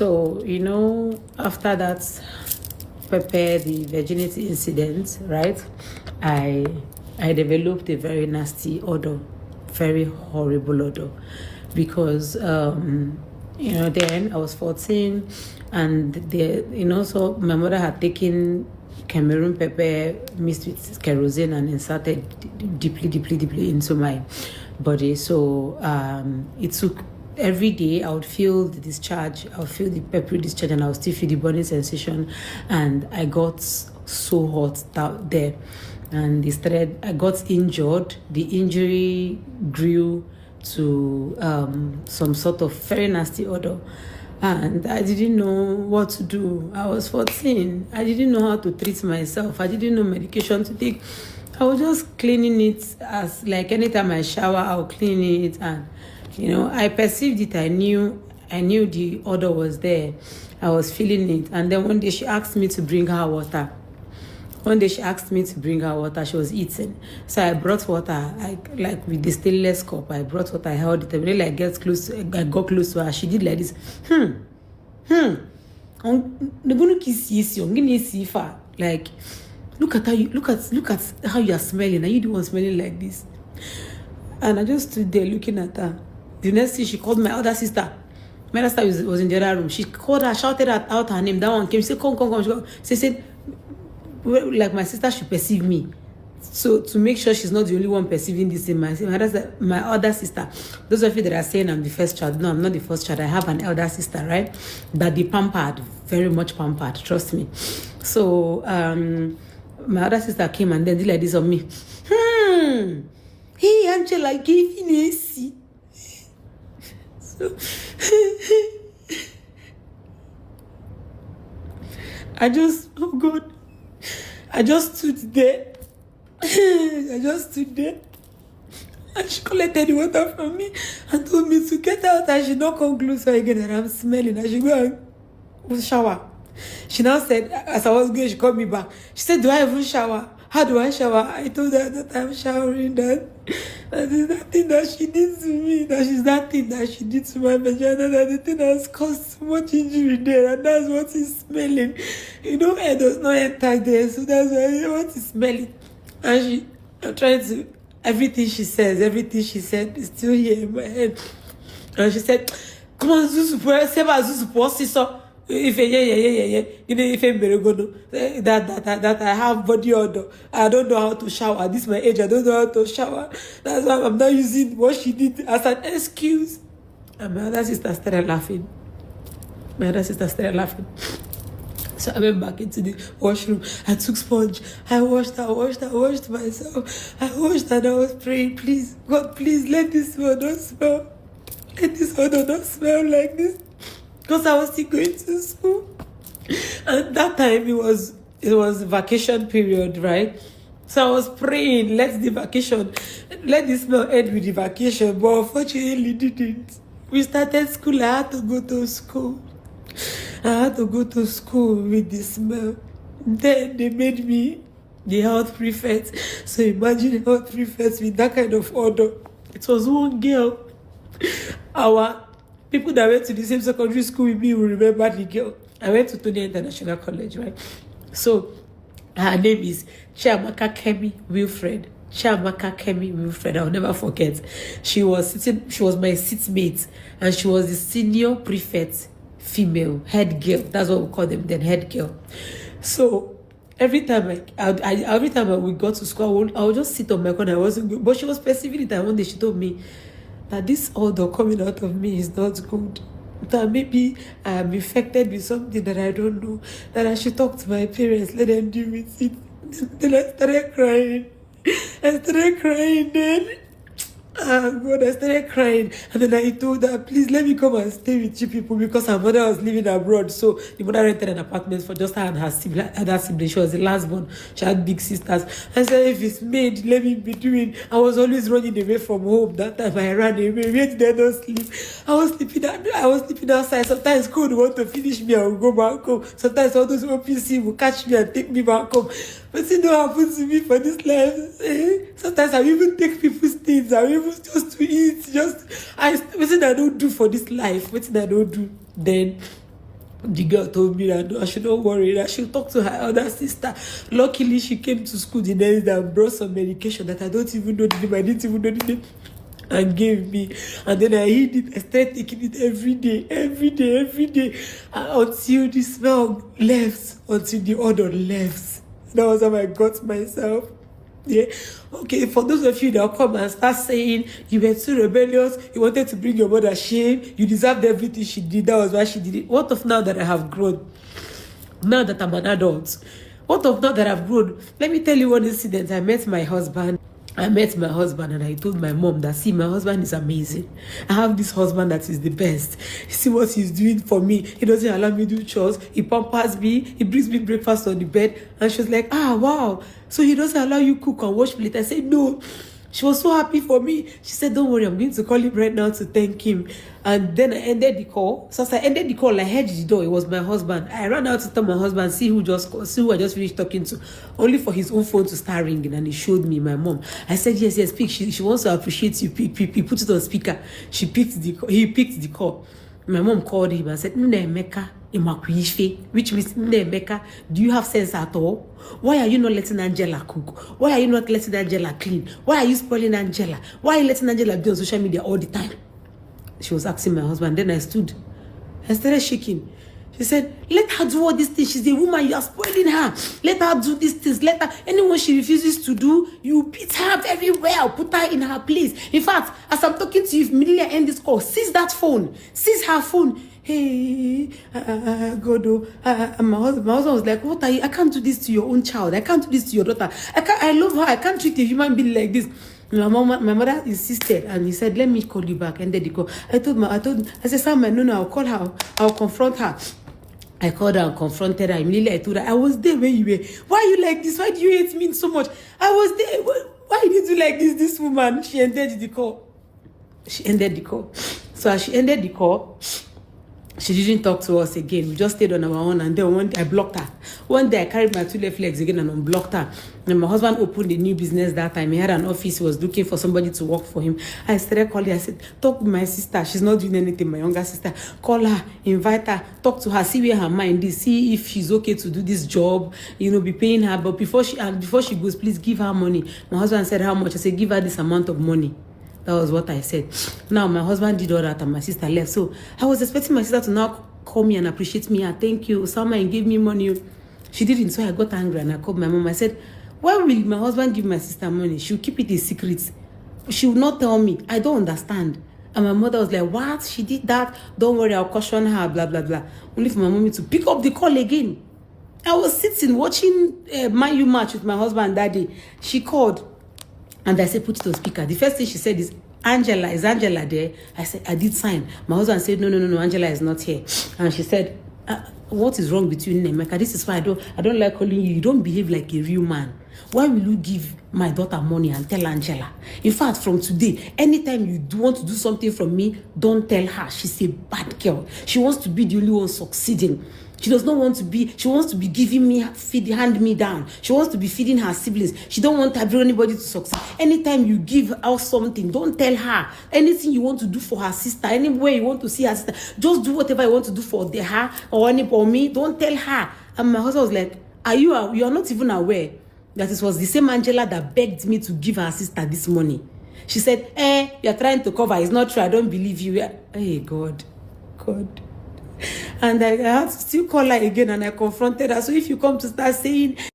So, after that prepare the virginity incident, right? I I developed a very nasty odor, very horrible odor, because then I was 14, and so my mother had taken Cameroon pepper mixed with kerosene and inserted deeply into my body. So it took every day. I would feel the discharge, I would feel the peppery discharge, and I would still feel the burning sensation. And I got so hot out there, and I got injured. The injury grew to some sort of very nasty odor, and I didn't know what to do. I was 14. I didn't know how to treat myself. I didn't know medication to take. I was just cleaning it, as like anytime I shower, I'll clean it. And I perceived it. I knew the odor was there. I was feeling it. And then one day she asked me to bring her water. She was eating. So I brought water, like with the stainless cup. I brought water, I held it. When I got close to her, she did like this. Like, look at how you are smelling. Are you the one smelling like this? And I just stood there looking at her. The next thing, she called my other sister. My other sister was in the other room. She called her, shouted out her name. That one came. She said, come. She said, like, my sister should perceive me. So to make sure she's not the only one perceiving this in my other sister. Those of you that are saying I'm the first child, no, I'm not the first child. I have an elder sister, right? That the pampered, very much pampered, trust me. So my other sister came and then did like this on me. Hey, Angela, give me a C. So I just stood there. And she collected the water from me and told me to get out. I should not come closer again, and I'm smelling. I should go and shower. She now said, as I was going, she called me back. She said, do I even shower? How do I shower? I told her that I'm showering, that is that thing that she did to me, that thing that she did to my vagina, that the thing has caused so much injury there, and that's what is smelling. Air does not enter there, so that's why what is smelling. And I'm trying to, everything she said is still here in my head. And she said, come on, Zuzu, if that I have body odor. I don't know how to shower. This is my age. I don't know how to shower. That's why I'm not using what she did as an excuse. And my other sister started laughing. So I went back into the washroom. I took sponge. I washed myself. I washed and I was praying, please, God, please let this one not smell. Let this odor not smell like this. Because I was still going to school. And that time it was vacation period, right? So I was praying, let this smell end with the vacation. But unfortunately it didn't. We started school. I had to go to school with the smell. Then they made me the health prefect. So imagine health prefects with that kind of odor. It was one girl. Our people that went to the same secondary school with me will remember the girl. I went to Tony International College, right? So her name is Chiamaka Kemi Wilfred. I'll never forget. She was my seatmate, and she was the senior prefect, female, head girl. That's what we call them then, head girl. So every time I would go to school, I would just sit on my corner. I wasn't good. But she was perceiving it, and one day she told me that this odor coming out of me is not good. That maybe I am infected with something that I don't know. That I should talk to my parents, let them deal with it. Then I started crying. Then. Oh God, I started crying. And then I told her, please let me come and stay with you people, because her mother was living abroad. So the mother rented an apartment for just her and her sibling. She was the last born. She had big sisters. I said, if it's made, let me be doing. I was always running away from home. That time I ran away. Where did I not sleep? I was sleeping outside. Sometimes school would want to finish me, I would go back home. Sometimes all those OPC would catch me and take me back home. But it don't happen to me for this life. Sometimes I even take people's things. I even just to eat. What I don't do for this life. What I don't do. Then The girl told me that no, I should not worry, that she'll talk to her elder sister. Luckily, she came to school the next day and brought some medication that I don't even know the name. I didn't even know the name, and gave me. And then I hid it. I started taking it every day, until the smell left, until the odor left. That was how I got myself. Yeah. Okay, for those of you that come and start saying you were too rebellious, you wanted to bring your mother shame, you deserved everything she did, that was why she did it. What of now that I have grown? Now that I'm an adult? What of now that I've grown? Let me tell you one incident. I met my husband and I told my mom that, see, my husband is amazing. I have this husband that is the best. You see what he's doing for me. He doesn't allow me to do chores. He pampers me. He brings me breakfast on the bed. And she was like, ah, wow. So he doesn't allow you cook and wash plate. I said, no. She was so happy for me. She said, don't worry, I'm going to call him right now to thank him. And then I ended the call. So as I ended the call, I heard the door. It was my husband. I ran out to tell my husband, see who I just finished talking to, only for his own phone to start ringing. And he showed me my mom. I said, yes, speak. She wants to appreciate you. He put it on speaker. He picked the call. My mom called him and said, Nnemeka Imakwife, which means, Nnemeka, do you have sense at all? Why are you not letting Angela cook? Why are you not letting Angela clean? Why are you spoiling Angela? Why are you letting Angela be on social media all the time? She was asking my husband. Then I stood. I started shaking. She said, let her do all these things. She's a woman. You are spoiling her. Let her do these things. Let her. Anyone she refuses to do, you beat her very well. Put her in her place. In fact, as I'm talking to you, immediately I end this call, seize that phone. Seize her phone. Hey, God, my husband was like, what are you? I can't do this to your own child. I can't do this to your daughter. I love her. I can't treat a human being like this. My mother insisted, and he said, let me call you back. And then they call. I said, Sam, no, I'll call her. I'll confront her. I called her and confronted her. Immediately I told her, I was there when you were. Why are you like this? Why do you hate me so much? I was there. Why did you like this woman? She ended the call. So as she ended the call, she didn't talk to us again. We just stayed on our own, and then one day I blocked her. One day I carried my two left legs again and unblocked her. And my husband opened a new business that time. He had an office. He was looking for somebody to work for him. I started calling. I said, talk to my sister. She's not doing anything. My younger sister. Call her, invite her, talk to her, see where her mind is, see if she's okay to do this job, be paying her. But before she goes, please give her money. My husband said, how much? I said, give her this amount of money. That was what I said. Now, my husband did all that and my sister left. So I was expecting my sister to now call me and appreciate me. Thank you, Osama, and give me money. She didn't. So I got angry and I called my mom. I said, why will my husband give my sister money? She'll keep it a secret. She will not tell me. I don't understand. And my mother was like, what? She did that? Don't worry, I'll caution her, blah, blah, blah. Only for my mommy to pick up the call again. I was sitting watching Man U match with my husband that day. She called. And I said, put it on speaker. The first thing she said is, Angela, is Angela there? I said, I did sign. My husband said, no, Angela is not here. And she said, what is wrong between Nnemeka? This is why I don't like calling you. You don't behave like a real man. Why will you give my daughter money and tell Angela? In fact, from today, anytime you want to do something from me, don't tell her. She's a bad girl. She wants to be the only one succeeding. She does not want to be, she wants to be giving me, hand me down. She wants to be feeding her siblings. She don't want anybody to succeed. Anytime you give out something, don't tell her. Anything you want to do for her sister, anywhere you want to see her sister, just do whatever you want to do for her or me. Don't tell her. And my husband was like, you are not even aware that it was the same Angela that begged me to give her sister this money. She said, you're trying to cover. It's not true. I don't believe you. Hey, God. And I had to still call her again and I confronted her. So if you come to start saying